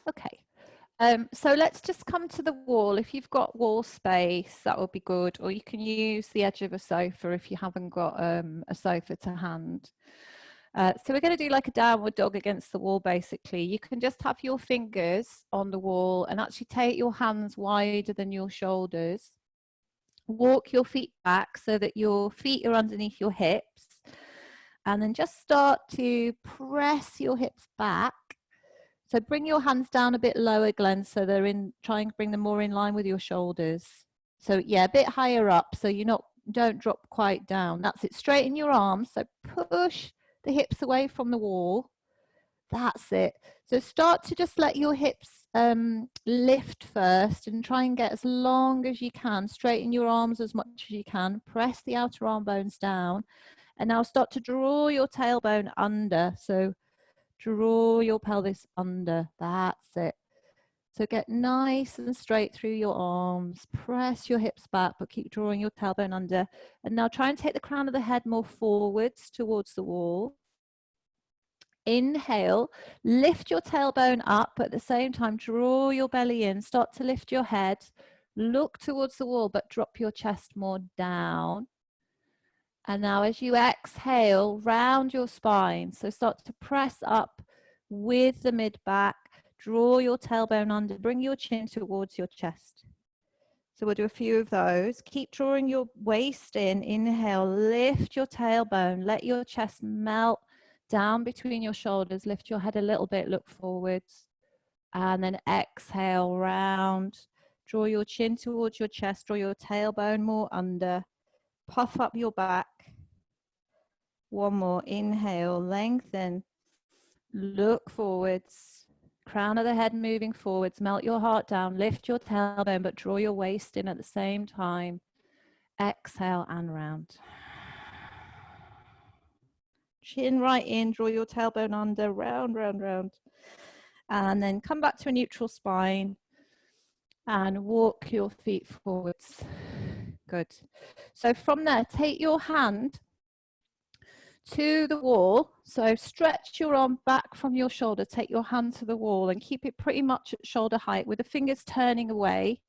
Okay. So let's just come to the wall. If you've got wall space, that would be good. Or you can use the edge of a sofa if you haven't got a sofa to hand. So we're going to do like a downward dog against the wall, basically. You can just have your fingers on the wall and actually take your hands wider than your shoulders. Walk your feet back so that your feet are underneath your hips. And then just start to press your hips back. So bring your hands down a bit lower, Glenn, so they're in, try and bring them more in line with your shoulders. So yeah, a bit higher up, so don't drop quite down. That's it. Straighten your arms, so push the hips away from the wall. That's it. So start to just let your hips lift first and try and get as long as you can. Straighten your arms as much as you can. Press the outer arm bones down. And now start to draw your tailbone under. So draw your pelvis under. That's it. So get nice and straight through your arms. Press your hips back, but keep drawing your tailbone under. And now try and take the crown of the head more forwards towards the wall. Inhale, lift your tailbone up, but at the same time, draw your belly in. Start to lift your head. Look towards the wall, but drop your chest more down. And now as you exhale, round your spine. So start to press up with the mid back. Draw your tailbone under. Bring your chin towards your chest. So we'll do a few of those. Keep drawing your waist in. Inhale, lift your tailbone. Let your chest melt down between your shoulders. Lift your head a little bit. Look forwards. And then exhale, round. Draw your chin towards your chest. Draw your tailbone more under. Puff up your back. One more. Inhale, lengthen. Look forwards. Crown of the head moving forwards. Melt your heart down. Lift your tailbone, but draw your waist in at the same time. Exhale and round. Chin right in. Draw your tailbone under. Round, round, round. And then come back to a neutral spine and walk your feet forwards. Good. So from there, take your hand to the wall. So stretch your arm back from your shoulder. Take your hand to the wall and keep it pretty much at shoulder height with the fingers turning away.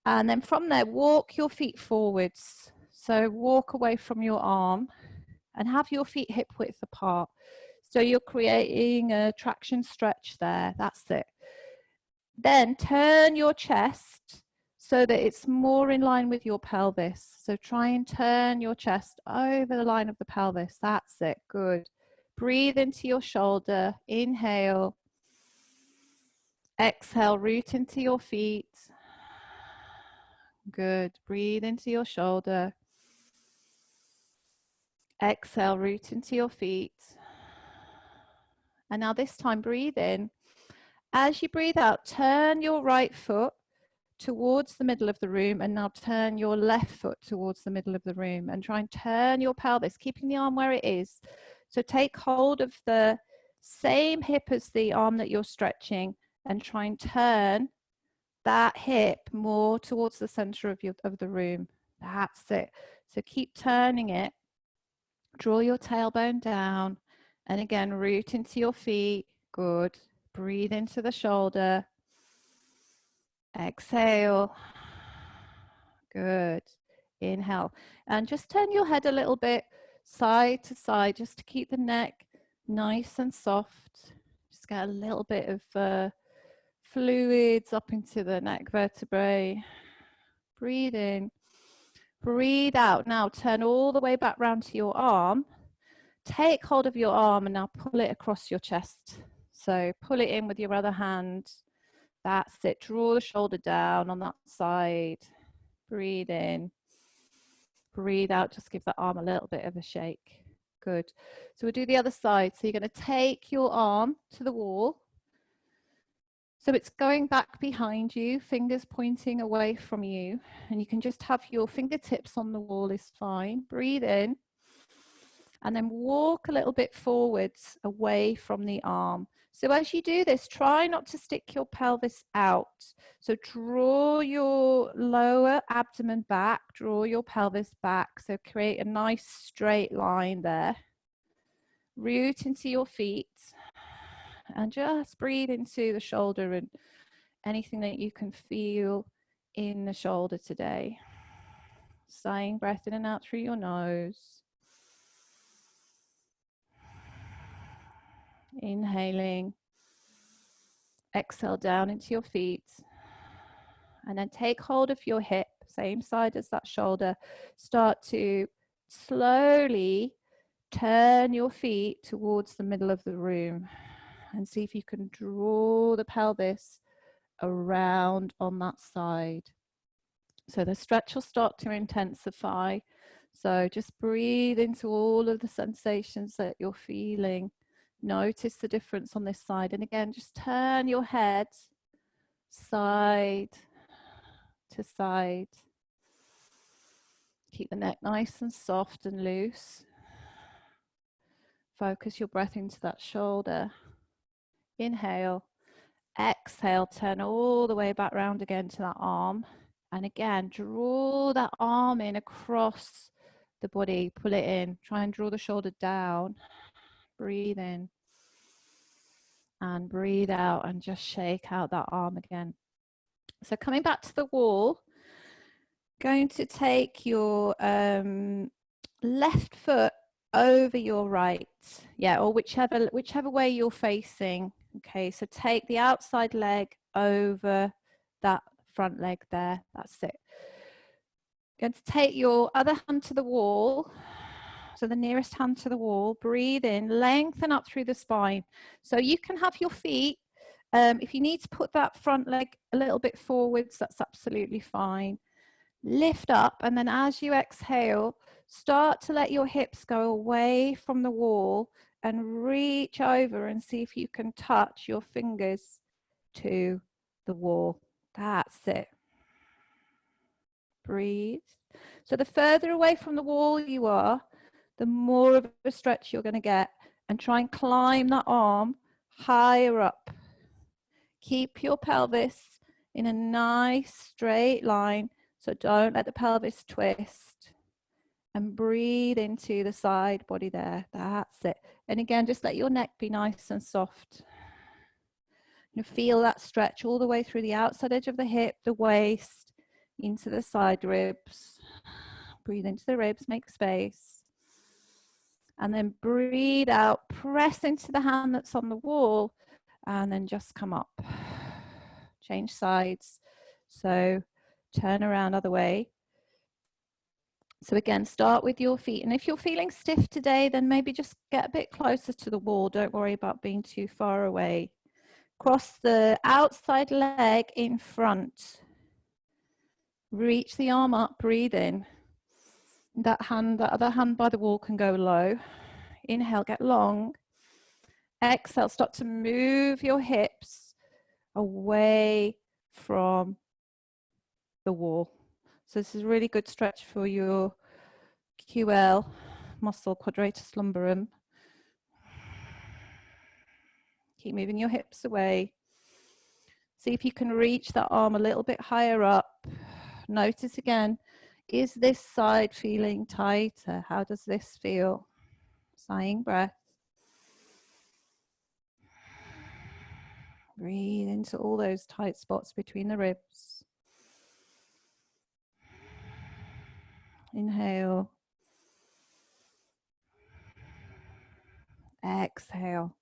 And then from there, walk your feet forwards. So walk away from your arm and have your feet hip width apart. So you're creating a traction stretch there. That's it. Then turn your chest so that it's more in line with your pelvis. So try and turn your chest over the line of the pelvis. That's it. Good. Breathe into your shoulder. Inhale. Exhale. Root into your feet. Good. Breathe into your shoulder. Exhale. Root into your feet. And now this time, breathe in. As you breathe out, turn your right foot towards the middle of the room, and now turn your left foot towards the middle of the room and try and turn your pelvis, keeping the arm where it is. So take hold of the same hip as the arm that you're stretching and try and turn that hip more towards the center of the room. That's it. So keep turning it. Draw your tailbone down and again root into your feet. Good. Breathe into the shoulder. Exhale. Good. Inhale. And just turn your head a little bit side to side just to keep the neck nice and soft. Just get a little bit of fluids up into the neck vertebrae. Breathe in. Breathe out. Now turn all the way back round to your arm. Take hold of your arm and now pull it across your chest. So pull it in with your other hand. That's it. Draw the shoulder down on that side. Breathe in. Breathe out. Just give that arm a little bit of a shake. Good. So we'll do the other side. So you're going to take your arm to the wall. So it's going back behind you, fingers pointing away from you. And you can just have your fingertips on the wall is fine. Breathe in. And then walk a little bit forwards away from the arm. So as you do this, try not to stick your pelvis out. So draw your lower abdomen back, draw your pelvis back. So create a nice straight line there. Root into your feet. And just breathe into the shoulder and anything that you can feel in the shoulder today. Sighing breath in and out through your nose. Inhaling. Exhale down into your feet. And then take hold of your hip, same side as that shoulder. Start to slowly turn your feet towards the middle of the room and see if you can draw the pelvis around on that side. So the stretch will start to intensify. So just breathe into all of the sensations that you're feeling. Notice the difference on this side. And again, just turn your head side to side. Keep the neck nice and soft and loose. Focus your breath into that shoulder. Inhale. Exhale, turn all the way back round again to that arm. And again, draw that arm in across the body. Pull it in. Try and draw the shoulder down. Breathe in. And breathe out and just shake out that arm again. So coming back to the wall, going to take your left foot over your right, or whichever way you're facing. Okay, so take the outside leg over that front leg there. That's it. Going to take your other hand to the wall, so the nearest hand to the wall. Breathe in, lengthen up through the spine. So you can have your feet, if you need to put that front leg a little bit forwards, that's absolutely fine. Lift up, and then as you exhale, start to let your hips go away from the wall and reach over and see if you can touch your fingers to the wall. That's it. Breathe. So the further away from the wall you are, the more of a stretch you're going to get, and try and climb that arm higher up. Keep your pelvis in a nice straight line, so don't let the pelvis twist, and breathe into the side body there. That's it. And again, just let your neck be nice and soft. You feel that stretch all the way through the outside edge of the hip, the waist, into the side ribs. Breathe into the ribs, make space. And then breathe out, press into the hand that's on the wall, and then just come up. Change sides. So turn around other way. So again, start with your feet. And if you're feeling stiff today, then maybe just get a bit closer to the wall. Don't worry about being too far away. Cross the outside leg in front. Reach the arm up, breathe in. That other hand by the wall can go low. Inhale, get long. Exhale, start to move your hips away from the wall. So this is a really good stretch for your QL muscle, quadratus lumborum. Keep moving your hips away. See if you can reach that arm a little bit higher up. Notice again, is this side feeling tighter? How does this feel? Sighing breath. Breathe into all those tight spots between the ribs. Inhale. Exhale.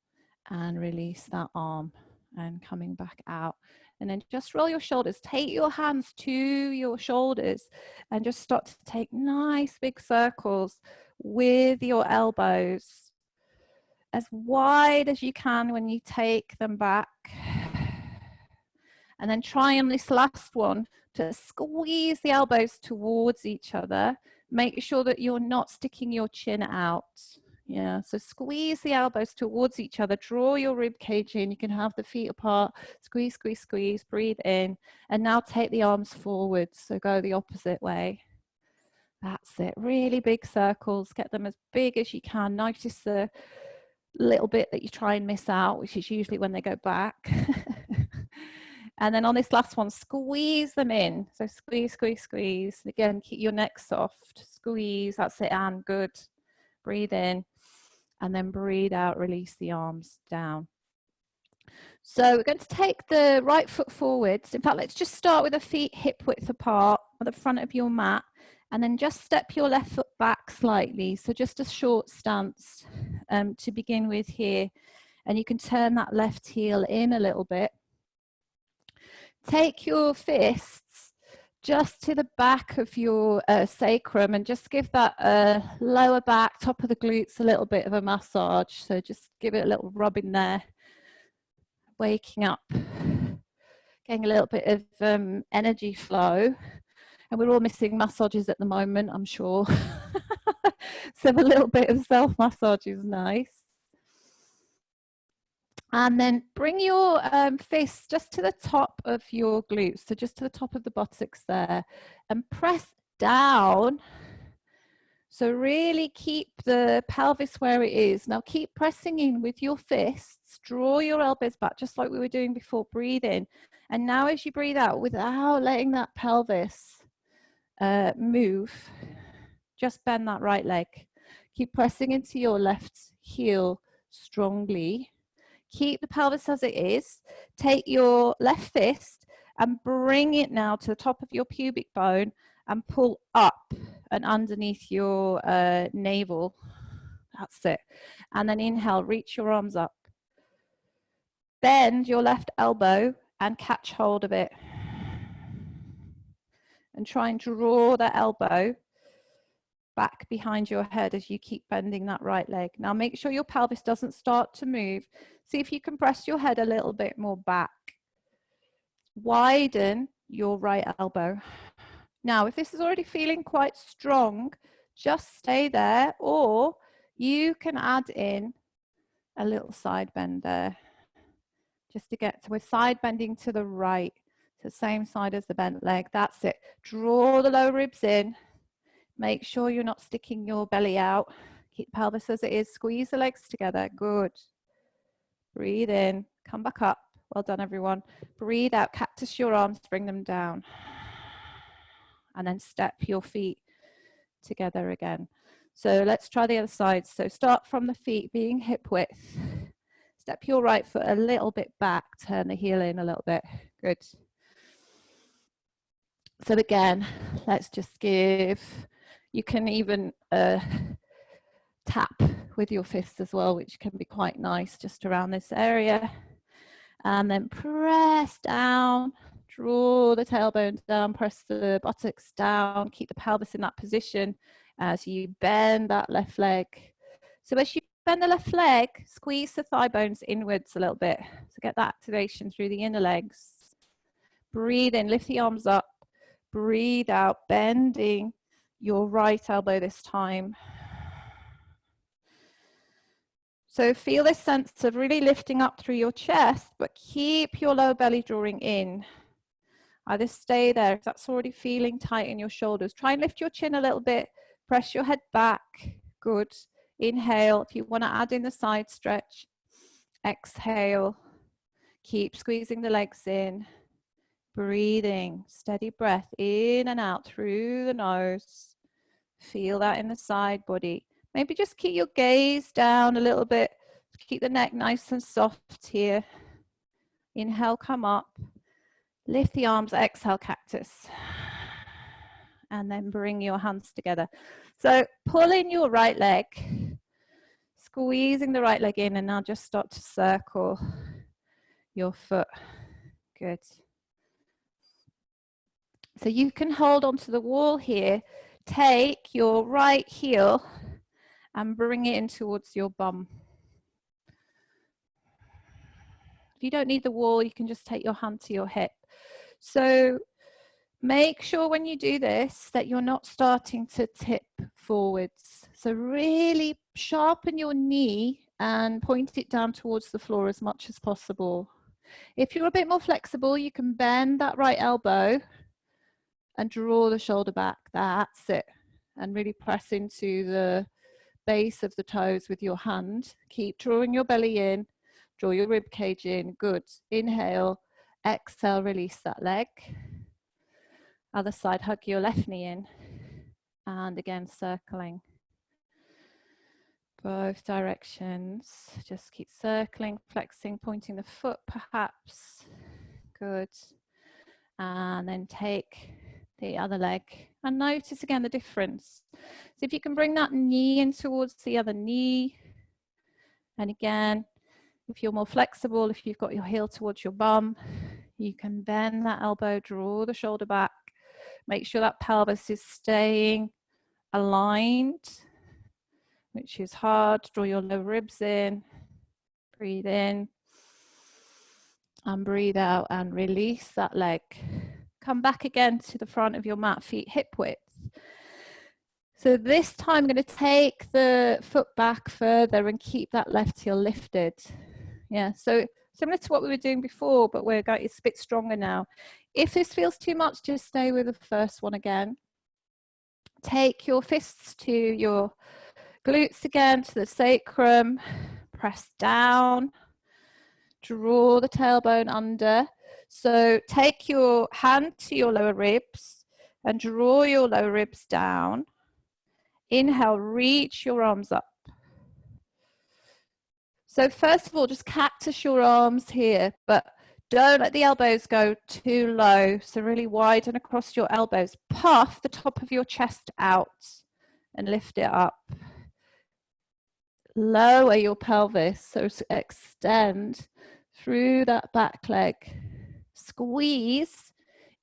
And release that arm. And coming back out. And then just roll your shoulders. Take your hands to your shoulders and just start to take nice big circles with your elbows as wide as you can when you take them back. And then try on this last one to squeeze the elbows towards each other. Make sure that you're not sticking your chin out. Yeah, so squeeze the elbows towards each other. Draw your rib cage in. You can have the feet apart. Squeeze, squeeze, squeeze. Breathe in. And now take the arms forward. So go the opposite way. That's it. Really big circles. Get them as big as you can. Notice the little bit that you try and miss out, which is usually when they go back. And then on this last one, squeeze them in. So squeeze, squeeze, squeeze. Again, keep your neck soft. Squeeze. That's it. And good. Breathe in. And then breathe out. Release the arms down. So we're going to take the right foot forwards. In fact, let's just start with the feet hip width apart at the front of your mat, and then just step your left foot back slightly. So just a short stance to begin with here. And you can turn that left heel in a little bit. Take your fists just to the back of your sacrum and just give that lower back, top of the glutes, a little bit of a massage. So just give it a little rub in there. Waking up, getting a little bit of energy flow. And we're all missing massages at the moment, I'm sure. So a little bit of self-massage is nice. And then bring your fists just to the top of your glutes, so just to the top of the buttocks there, and press down. So really keep the pelvis where it is. Now keep pressing in with your fists. Draw your elbows back, just like we were doing before. Breathe in. And now as you breathe out, without letting that pelvis move, just bend that right leg. Keep pressing into your left heel strongly. Keep the pelvis as it is. Take your left fist and bring it now to the top of your pubic bone and pull up and underneath your navel. That's it. And then inhale, reach your arms up. Bend your left elbow and catch hold of it. And try and draw that elbow back behind your head as you keep bending that right leg. Now make sure your pelvis doesn't start to move. See if you can press your head a little bit more back. Widen your right elbow. Now, if this is already feeling quite strong, just stay there, or you can add in a little side bend there. Just to get to, we're side bending to the right, so same side as the bent leg. That's it. Draw the lower ribs in. Make sure you're not sticking your belly out. Keep the pelvis as it is. Squeeze the legs together. Good. Breathe in. Come back up. Well done, everyone. Breathe out. Cactus your arms. Bring them down. And then step your feet together again. So let's try the other side. So start from the feet being hip width. Step your right foot a little bit back. Turn the heel in a little bit. Good. So again, let's just give, you can even tap with your fists as well, which can be quite nice just around this area. And then press down, draw the tailbone down, press the buttocks down, keep the pelvis in that position as you bend that left leg. So as you bend the left leg, squeeze the thigh bones inwards a little bit to get that activation through the inner legs. Breathe in, lift the arms up. Breathe out, bending your right elbow this time. So feel this sense of really lifting up through your chest, but keep your lower belly drawing in. Either stay there if that's already feeling tight in your shoulders. Try and lift your chin a little bit. Press your head back. Good. Inhale. If you want to add in the side stretch, exhale. Keep squeezing the legs in. Breathing, steady breath in and out through the nose. Feel that in the side body. Maybe just keep your gaze down a little bit. Keep the neck nice and soft here. Inhale, come up. Lift the arms, exhale, cactus. And then bring your hands together. So pull in your right leg, squeezing the right leg in, and now just start to circle your foot. Good. So you can hold onto the wall here. Take your right heel and bring it in towards your bum. If you don't need the wall, you can just take your hand to your hip. So make sure when you do this that you're not starting to tip forwards. So really sharpen your knee and point it down towards the floor as much as possible. If you're a bit more flexible, you can bend that right elbow and draw the shoulder back. That's it. And really press into the base of the toes with your hand. Keep drawing your belly in. Draw your rib cage in. Good. Inhale. Exhale. Release that leg. Other side. Hug your left knee in. And again, circling. both directions. Just keep circling, flexing, pointing the foot perhaps. Good. And then take the other leg and notice again the difference. So if you can bring that knee in towards the other knee, and again, if you're more flexible, if you've got your heel towards your bum, you can bend that elbow, draw the shoulder back, make sure that pelvis is staying aligned, which is hard. Draw your lower ribs in, breathe in, and breathe out, and release that leg. Come back again to the front of your mat, feet hip width. So this time I'm going to take the foot back further and keep that left heel lifted. Yeah, so similar to what we were doing before, but it's a bit stronger now. If this feels too much, just stay with the first one again. Take your fists to your glutes again, to the sacrum. Press down. Draw the tailbone under. So take your hand to your lower ribs and draw your lower ribs down. Inhale, reach your arms up. So first of all, just cactus your arms here, but don't let the elbows go too low. So really widen across your elbows. Puff the top of your chest out and lift it up. Lower your pelvis, so extend through that back leg. Squeeze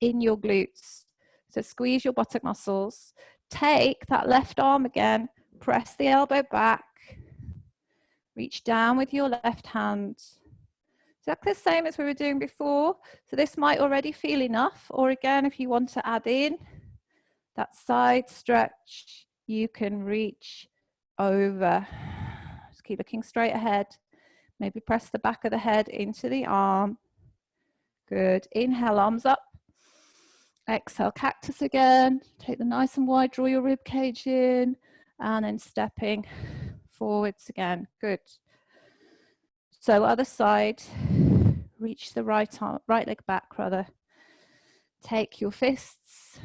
in your glutes. So squeeze your buttock muscles. Take that left arm again, press the elbow back. Reach down with your left hand. Exactly the same as we were doing before. So this might already feel enough, or again, if you want to add in that side stretch, you can reach over. Just keep looking straight ahead. Maybe press the back of the head into the arm. Good. Inhale, arms up. Exhale, cactus again. Take the nice and wide, draw your rib cage in, and then stepping forwards again. Good. So other side, reach the right leg back rather. Take your fists,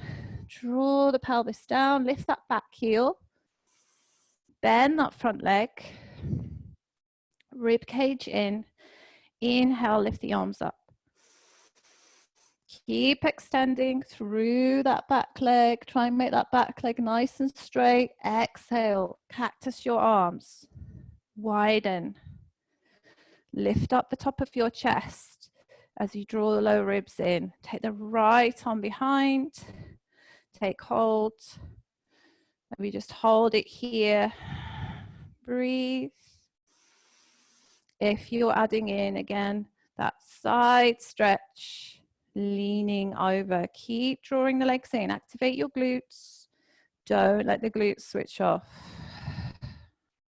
draw the pelvis down, lift that back heel, bend that front leg, rib cage in. Inhale, lift the arms up. Keep extending through that back leg. Try and make that back leg nice and straight. Exhale, cactus your arms. Widen. Lift up the top of your chest as you draw the lower ribs in. Take the right arm behind. Take hold. Maybe just hold it here. Breathe. If you're adding in again, that side stretch, leaning over. Keep drawing the legs in. Activate your glutes. Don't let the glutes switch off.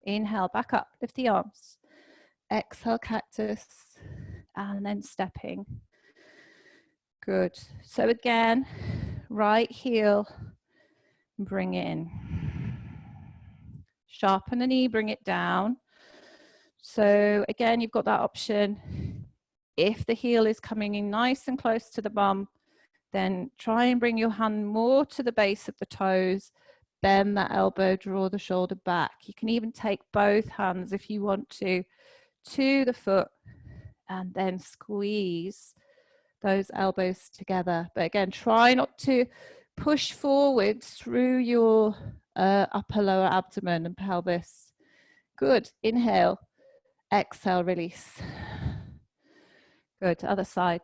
Inhale, back up. Lift the arms. Exhale, cactus. And then stepping. Good. So again, right heel, bring it in. Sharpen the knee, bring it down. So again, you've got that option. If the heel is coming in nice and close to the bum, then try and bring your hand more to the base of the toes. Bend that elbow, draw the shoulder back. You can even take both hands if you want to the foot and then squeeze those elbows together. But again, try not to push forwards through your upper lower abdomen and pelvis. Good. Inhale. Exhale, release. Good. Other side.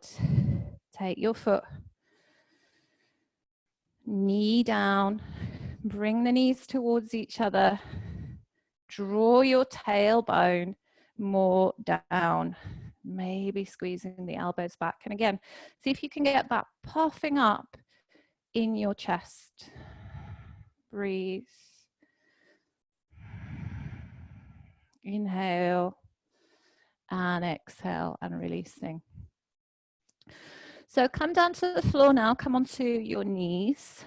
Take your foot. Knee down. Bring the knees towards each other. Draw your tailbone more down. Maybe squeezing the elbows back. And again, see if you can get that puffing up in your chest. Breathe. Inhale. And exhale and releasing. So come down to the floor now. Come onto your knees.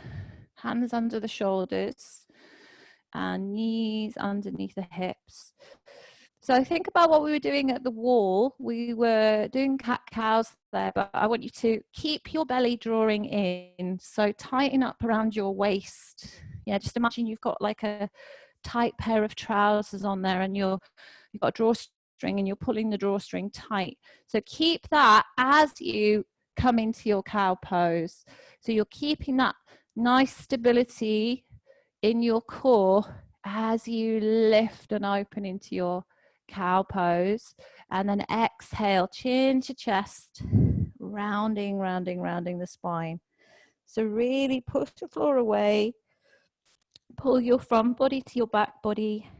Hands under the shoulders. And knees underneath the hips. So think about what we were doing at the wall. We were doing cat-cows there, but I want you to keep your belly drawing in. So tighten up around your waist. Yeah, just imagine you've got like a tight pair of trousers on there and you've got a drawstring and you're pulling the drawstring tight. So keep that as you come into your cow pose. So you're keeping that nice stability in your core as you lift and open into your cow pose. And then exhale, chin to chest, rounding, rounding, rounding the spine. So really push the floor away, pull your front body to your back body.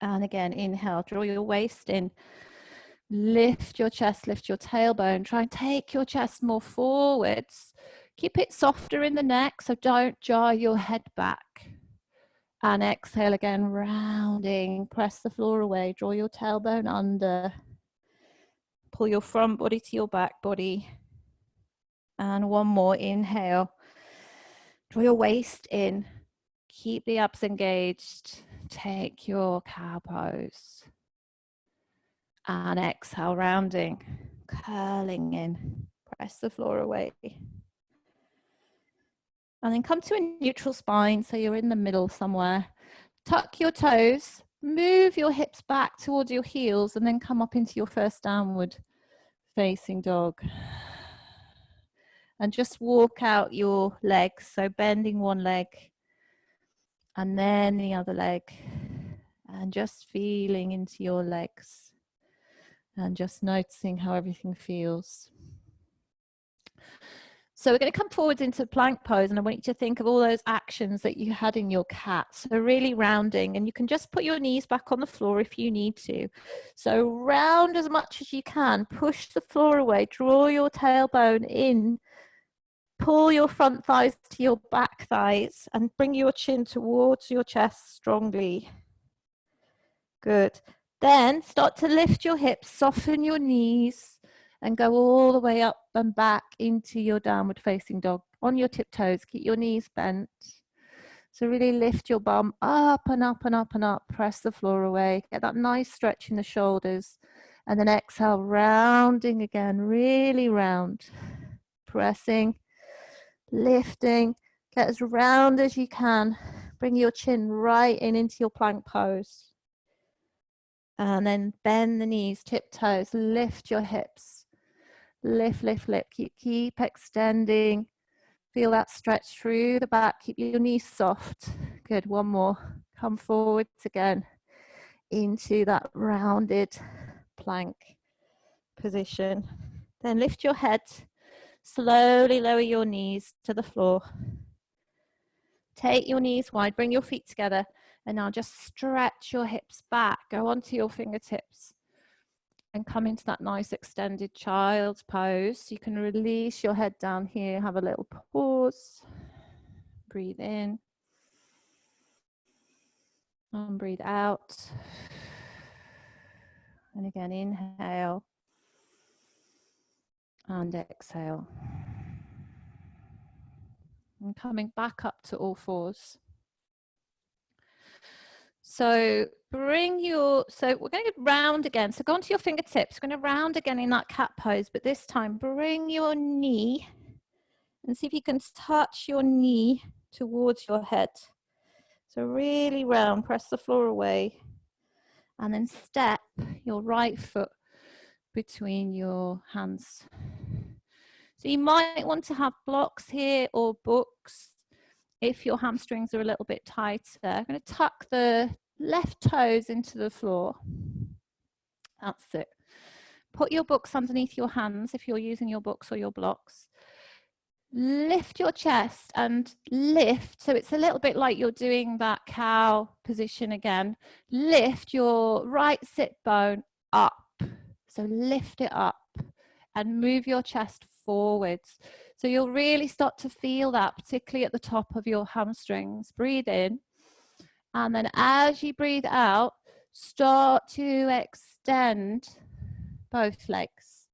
And again, inhale, draw your waist in, lift your chest, lift your tailbone, try and take your chest more forwards. Keep it softer in the neck, so don't jar your head back. And exhale again, rounding, press the floor away, draw your tailbone under, pull your front body to your back body. And one more, inhale, draw your waist in, keep the abs engaged, take your cow pose. And exhale, rounding, curling in, press the floor away. And then come to a neutral spine, so you're in the middle somewhere. Tuck your toes, move your hips back towards your heels, and then come up into your first downward facing dog. And just walk out your legs, so bending one leg and then the other leg, and just feeling into your legs and just noticing how everything feels. So we're going to come forwards into plank pose, and I want you to think of all those actions that you had in your cat. So really rounding, and you can just put your knees back on the floor if you need to. So round as much as you can, push the floor away, draw your tailbone in, pull your front thighs to your back thighs, and bring your chin towards your chest strongly. Good. Then start to lift your hips, soften your knees, and go all the way up and back into your downward facing dog. On your tiptoes, keep your knees bent. So really lift your bum up and up and up and up. Press the floor away. Get that nice stretch in the shoulders. And then exhale, rounding again, really round. Pressing, lifting. Get as round as you can. Bring your chin right in into your plank pose. And then bend the knees, tiptoes, lift your hips. Lift, lift, lift. Keep extending. Feel that stretch through the back. Keep your knees soft. Good. One more. Come forwards again into that rounded plank position. Then lift your head. Slowly lower your knees to the floor. Take your knees wide. Bring your feet together. And now just stretch your hips back. Go onto your fingertips. And come into that nice extended child's pose. You can release your head down here, have a little pause. Breathe in. And breathe out. And again, inhale. And exhale. And coming back up to all fours. So we're going to round again. So go onto your fingertips. We're going to round again in that cat pose, but this time bring your knee and see if you can touch your knee towards your head. So really round, press the floor away, and then step your right foot between your hands. So you might want to have blocks here or books if your hamstrings are a little bit tighter. I'm going to tuck the left toes into the floor. That's it. Put your books underneath your hands if you're using your books or your blocks. Lift your chest and lift. So it's a little bit like you're doing that cow position again. Lift your right sit bone up. So lift it up and move your chest forwards. So you'll really start to feel that, particularly at the top of your hamstrings. Breathe in. And then as you breathe out, start to extend both legs.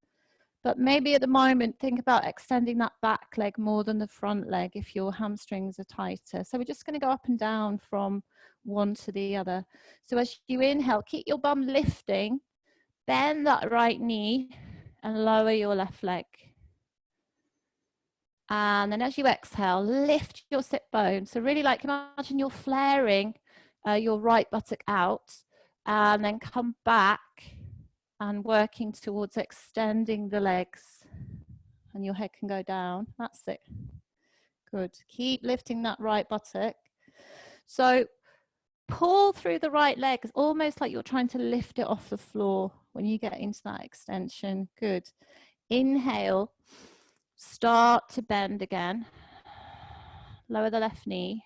But maybe at the moment, think about extending that back leg more than the front leg if your hamstrings are tighter. So we're just going to go up and down from one to the other. So as you inhale, keep your bum lifting, bend that right knee and lower your left leg. And then as you exhale, lift your sit bone. So really imagine you're flaring your right buttock out, and then come back and working towards extending the legs, and your head can go down. That's it. Good. Keep lifting that right buttock. So pull through the right leg. It's almost like you're trying to lift it off the floor when you get into that extension. Good. Inhale. Start to bend again. Lower the left knee.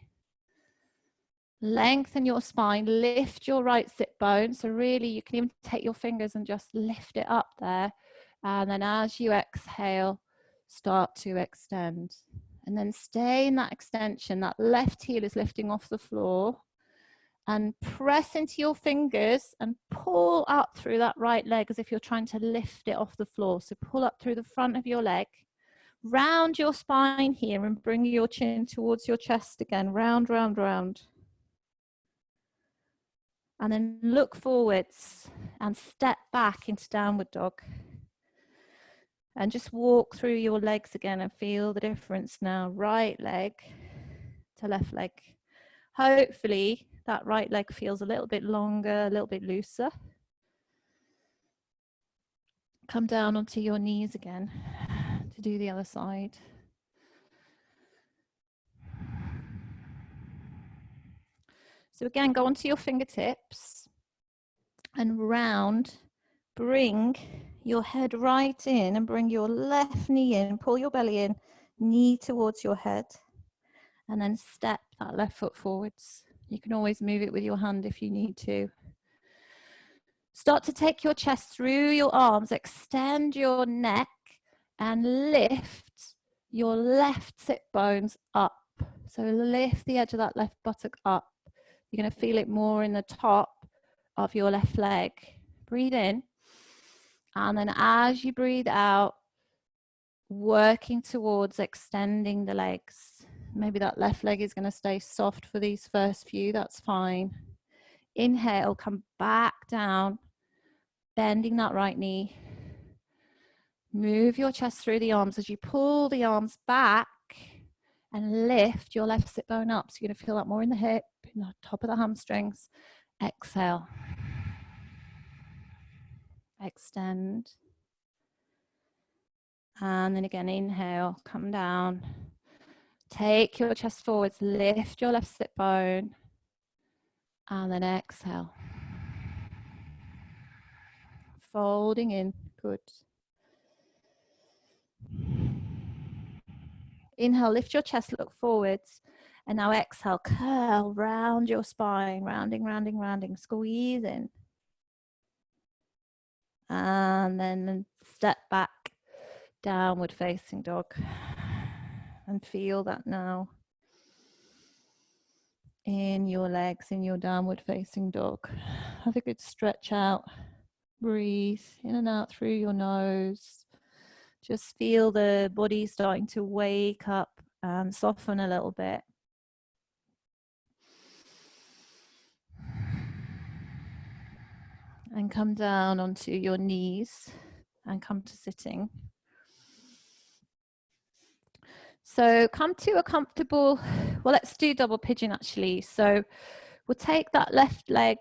Lengthen your spine. Lift your right sit bone. So really you can even take your fingers and just lift it up there. And then as you exhale, start to extend. And then stay in that extension. That left heel is lifting off the floor. And press into your fingers and pull up through that right leg as if you're trying to lift it off the floor. So pull up through the front of your leg. Round your spine here and bring your chin towards your chest again. Round, round, round. And then look forwards and step back into downward dog. And just walk through your legs again and feel the difference now. Right leg to left leg. Hopefully that right leg feels a little bit longer, a little bit looser. Come down onto your knees again to do the other side. So again, go onto your fingertips and round. Bring your head right in and bring your left knee in. Pull your belly in, knee towards your head. And then step that left foot forwards. You can always move it with your hand if you need to. Start to take your chest through your arms, extend your neck and lift your left sit bones up. So lift the edge of that left buttock up. You're going to feel it more in the top of your left leg. Breathe in. And then as you breathe out, working towards extending the legs. Maybe that left leg is going to stay soft for these first few. That's fine. Inhale, come back down, bending that right knee. Move your chest through the arms as you pull the arms back and lift your left sit bone up. So you're going to feel that more in the hip, in the top of the hamstrings. Exhale. Extend. And then again, inhale, come down. Take your chest forwards, lift your left sit bone. And then exhale. Folding in, good. Inhale, lift your chest, look forwards. And now exhale, curl round your spine, rounding, rounding, rounding, squeeze in. And then step back, downward facing dog. And feel that now in your legs, in your downward facing dog. Have a good stretch out. Breathe in and out through your nose. Just feel the body starting to wake up and soften a little bit. And come down onto your knees and come to sitting. So come to a comfortable, well, let's do double pigeon actually. So we'll take that left leg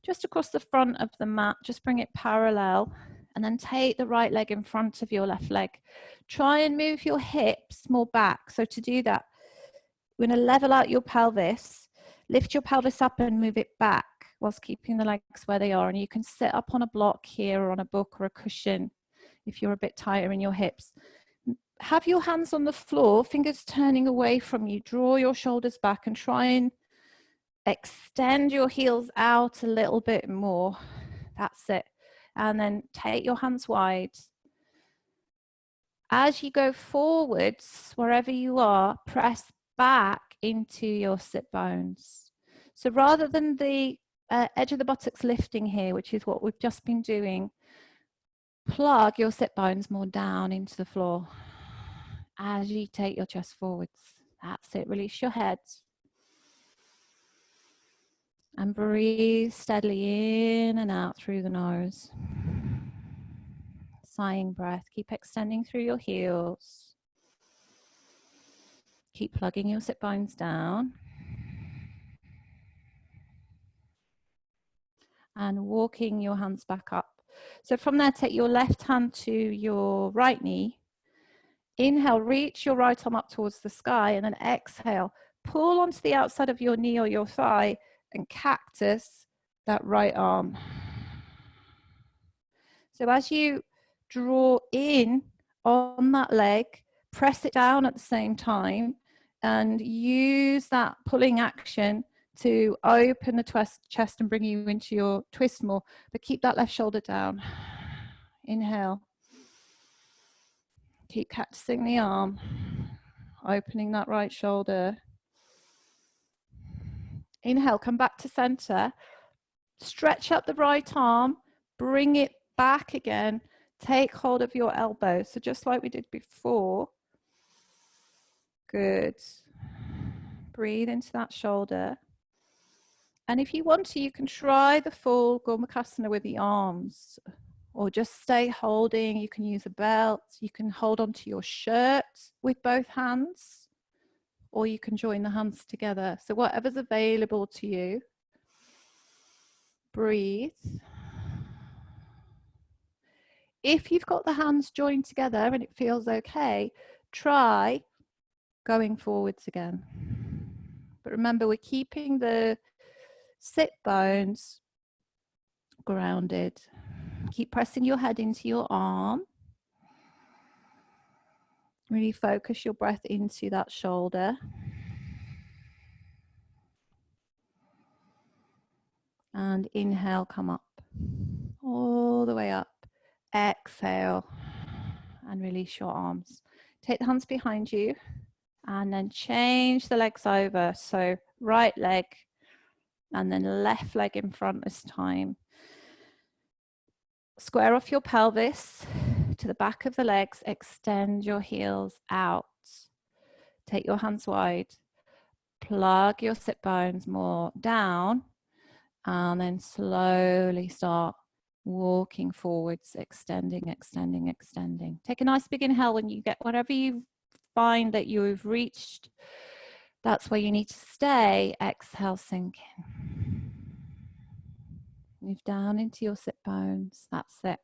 just across the front of the mat, just bring it parallel, and then take the right leg in front of your left leg. Try and move your hips more back. So to do that, we're going to level out your pelvis, lift your pelvis up and move it back whilst keeping the legs where they are. And you can sit up on a block here or on a book or a cushion if you're a bit tighter in your hips. Have your hands on the floor, fingers turning away from you. Draw your shoulders back and try and extend your heels out a little bit more. That's it. And then take your hands wide. As you go forwards, wherever you are, press back into your sit bones. So rather than the edge of the buttocks lifting here, which is what we've just been doing, plug your sit bones more down into the floor as you take your chest forwards. That's it. Release your head. And breathe steadily in and out through the nose. Sighing breath. Keep extending through your heels. Keep plugging your sit bones down. and walking your hands back up. So from there, take your left hand to your right knee. Inhale, reach your right arm up towards the sky, and then exhale, pull onto the outside of your knee or your thigh and cactus that right arm. So as you draw in on that leg, press it down at the same time and use that pulling action to open the chest and bring you into your twist more, but keep that left shoulder down. Inhale. Keep cactusing the arm, opening that right shoulder. Inhale, come back to center. Stretch up the right arm, bring it back again. Take hold of your elbow. So just like we did before. Good. Breathe into that shoulder. And if you want to, you can try the full Gomukhasana with the arms, or just stay holding. You can use a belt. You can hold onto your shirt with both hands, or you can join the hands together. So whatever's available to you. Breathe. If you've got the hands joined together and it feels okay, try going forwards again. But remember, we're keeping the sit bones grounded. Keep pressing your head into your arm. Really focus your breath into that shoulder. And inhale, come up. All the way up. Exhale. And release your arms. Take the hands behind you. And then change the legs over. So right leg and then left leg in front this time. Square off your pelvis to the back of the legs. Extend your heels out. Take your hands wide. Plug your sit bones more down. And then slowly start walking forwards, extending, extending, extending. Take a nice big inhale when you get whatever you find that you've reached. That's where you need to stay. Exhale, sink in. Move down into your sit bones. That's it.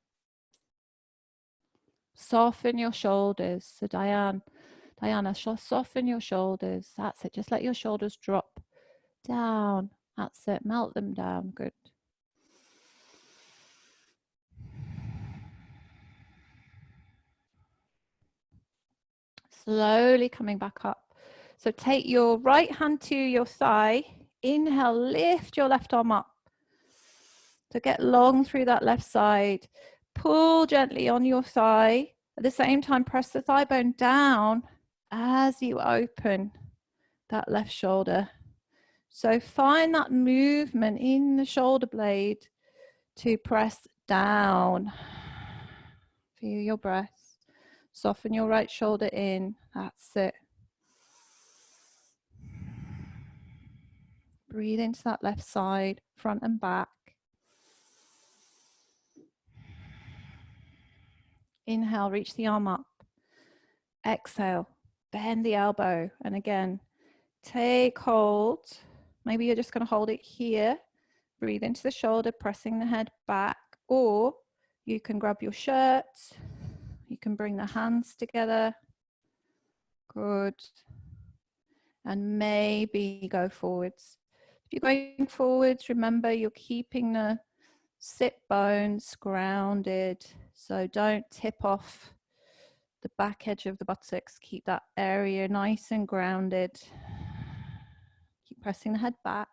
Soften your shoulders. So Diana, soften your shoulders. That's it. Just let your shoulders drop down. That's it. Melt them down. Good. Slowly coming back up. So take your right hand to your thigh. Inhale, lift your left arm up. So get long through that left side. Pull gently on your thigh. At the same time, press the thigh bone down as you open that left shoulder. So find that movement in the shoulder blade to press down. Feel your breath. Soften your right shoulder in. That's it. Breathe into that left side, front and back. Inhale, reach the arm up. Exhale, bend the elbow. And again, take hold. Maybe you're just going to hold it here. Breathe into the shoulder, pressing the head back. Or you can grab your shirt. You can bring the hands together. Good. And maybe go forwards. If you're going forwards, remember you're keeping the sit bones grounded. So don't tip off the back edge of the buttocks. Keep that area nice and grounded. Keep pressing the head back.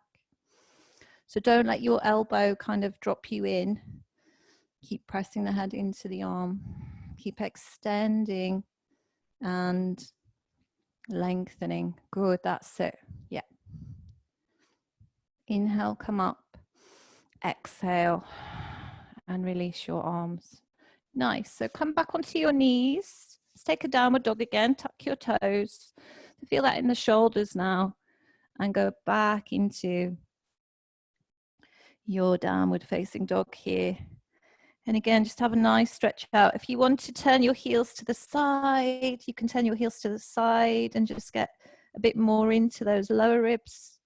So don't let your elbow kind of drop you in. Keep pressing the head into the arm. Keep extending and lengthening. Good, that's it. Yeah. Inhale, come up. Exhale and release your arms. Nice. So come back onto your knees. Let's take a downward dog again. Tuck your toes. Feel that in the shoulders now. And go back into your downward facing dog here. And again, just have a nice stretch out. If you want to turn your heels to the side, you can turn your heels to the side and just get a bit more into those lower ribs.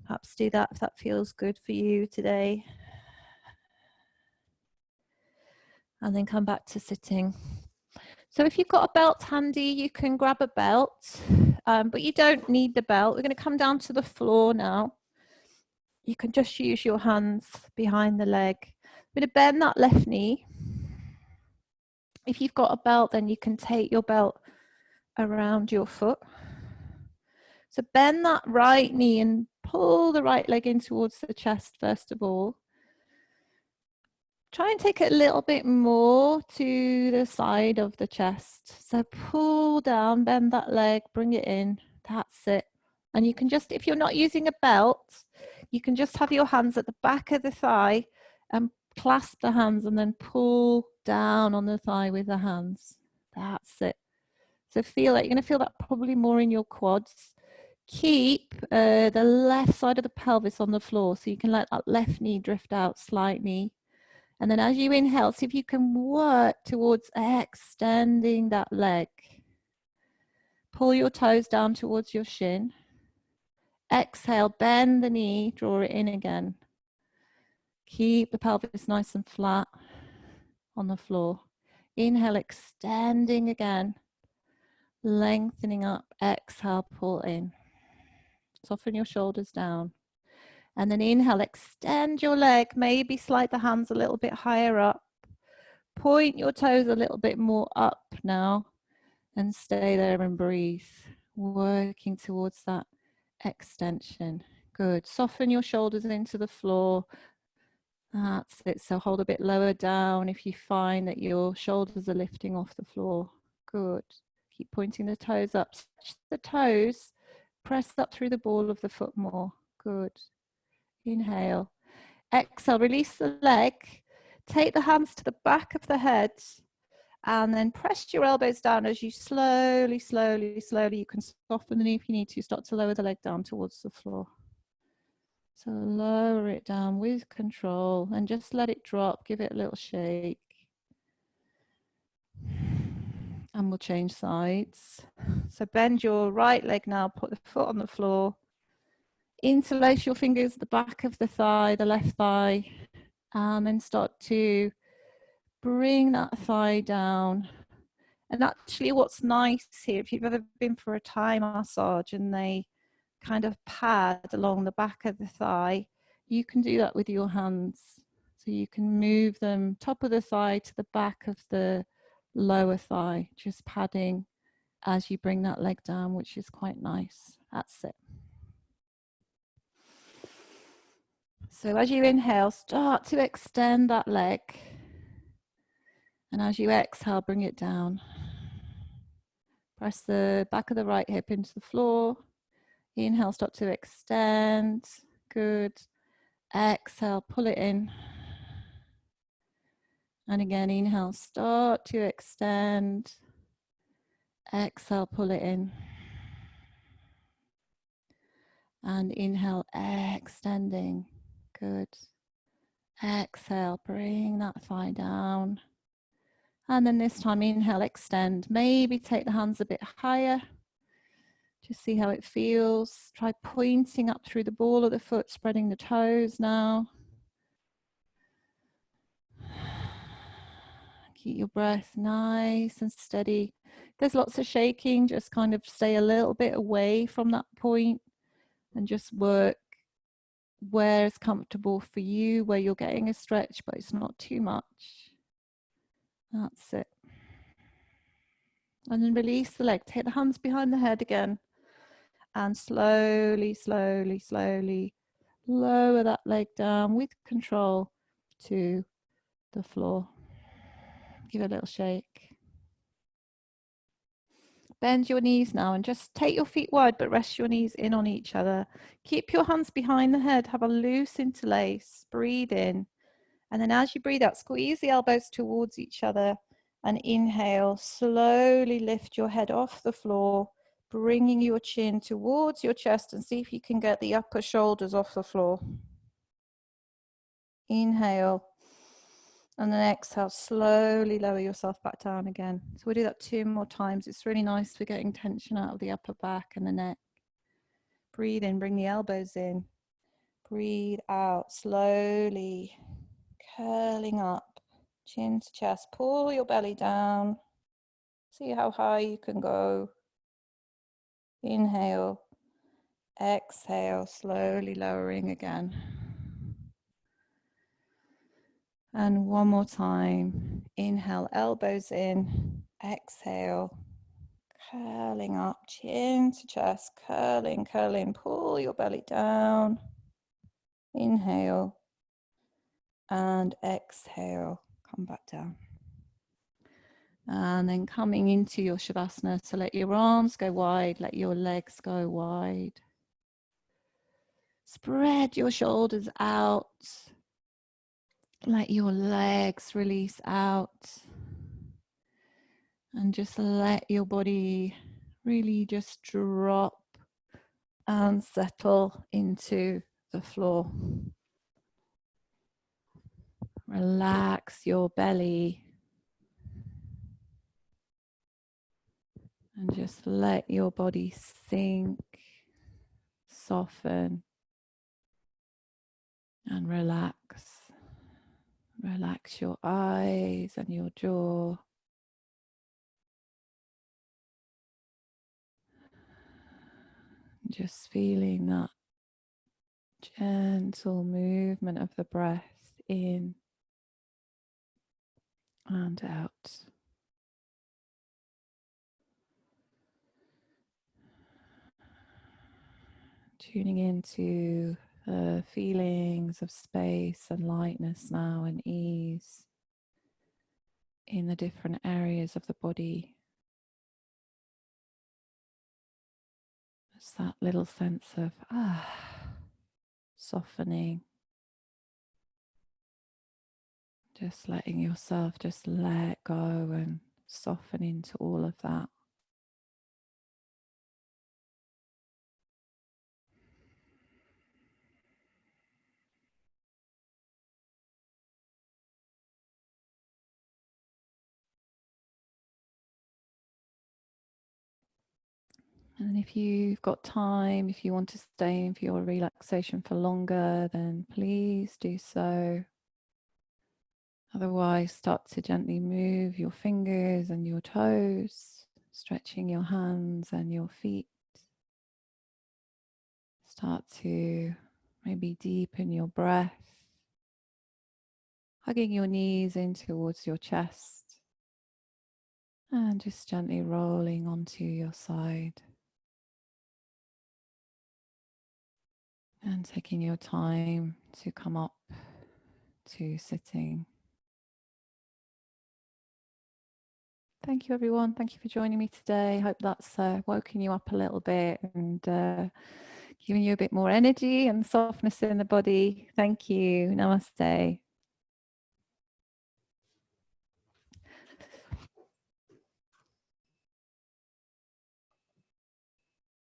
Perhaps do that if that feels good for you today. and then come back to sitting. So if you've got a belt handy, you can grab a belt, but you don't need the belt. We're going to come down to the floor now. You can just use your hands behind the leg. I'm going to bend that left knee. If you've got a belt, then you can take your belt around your foot. So bend that right knee and pull the right leg in towards the chest first of all. Try and take it a little bit more to the side of the chest. So pull down, bend that leg, bring it in. That's it. And you can just, if you're not using a belt, you can just have your hands at the back of the thigh and clasp the hands and then pull down on the thigh with the hands. That's it. So feel like you're going to feel that probably more in your quads. Keep the left side of the pelvis on the floor so you can let that left knee drift out slightly. And then as you inhale, see if you can work towards extending that leg. Pull your toes down towards your shin. Exhale, bend the knee, draw it in again. Keep the pelvis nice and flat on the floor. Inhale, extending again. Lengthening up, exhale, pull in. Soften your shoulders down. And then inhale, extend your leg, maybe slide the hands a little bit higher up. Point your toes a little bit more up now and stay there and breathe, working towards that extension. Good. Soften your shoulders into the floor. That's it. So hold a bit lower down if you find that your shoulders are lifting off the floor. Good. Keep pointing the toes up. Stretch the toes. Press up through the ball of the foot more. Good. Inhale. Exhale. Release the leg. Take the hands to the back of the head and then press your elbows down as you slowly, you can soften the knee if you need to, start to lower the leg down towards the floor. So lower it down with control and just let it drop, give it a little shake. And we'll change sides. So bend your right leg now, put the foot on the floor. Interlace your fingers at the back of the thigh, the left thigh, and then start to bring that thigh down. And actually what's nice here, if you've ever been for a Thai massage and they kind of pad along the back of the thigh, you can do that with your hands. So you can move them top of the thigh to the back of the lower thigh, just padding as you bring that leg down, which is quite nice. That's it. So as you inhale, start to extend that leg. And as you exhale, bring it down. Press the back of the right hip into the floor. Inhale, start to extend. Good. Exhale, pull it in. And again, inhale, start to extend. Exhale, pull it in. And inhale, extending. Good. Exhale, bring that thigh down. And then this time, inhale, extend. Maybe take the hands a bit higher. Just see how it feels. Try pointing up through the ball of the foot, spreading the toes now. Keep your breath nice and steady. There's lots of shaking, just kind of stay a little bit away from that point and just work where it's comfortable for you, where you're getting a stretch, but it's not too much. That's it. And then release the leg. Take the hands behind the head again. And slowly lower that leg down with control to the floor. Give it a little shake. Bend your knees now and just take your feet wide, but rest your knees in on each other. Keep your hands behind the head. Have a loose interlace. Breathe in. And then as you breathe out, squeeze the elbows towards each other and inhale. Slowly lift your head off the floor, bringing your chin towards your chest and see if you can get the upper shoulders off the floor. Inhale. And then exhale, slowly lower yourself back down again. So we'll do that 2 more times. It's really nice for getting tension out of the upper back and the neck. Breathe in, bring the elbows in. Breathe out, slowly curling up. chin to chest. Pull your belly down. See how high you can go. Inhale, exhale, slowly lowering again. And one more time. Inhale, elbows in. Exhale, curling up, chin to chest, curling, curling. Pull your belly down. Inhale and exhale. Come back down. And then coming into your Shavasana, so let your arms go wide, let your legs go wide. Spread your shoulders out. Let your legs release out. And just let your body really just drop and settle into the floor. Relax your belly. And just let your body sink, soften, and relax. Relax your eyes and your jaw. Just feeling that gentle movement of the breath in and out. Tuning into the feelings of space and lightness now and ease in the different areas of the body. It's that little sense of softening. Just letting yourself just let go and soften into all of that. And if you've got time, if you want to stay in for your relaxation for longer, then please do so. Otherwise, start to gently move your fingers and your toes, stretching your hands and your feet. Start to maybe deepen your breath, hugging your knees in towards your chest, and just gently rolling onto your side. And taking your time to come up to sitting. Thank you, everyone. Thank you for joining me today. Hope that's woken you up a little bit and giving you a bit more energy and softness in the body. Thank you. Namaste.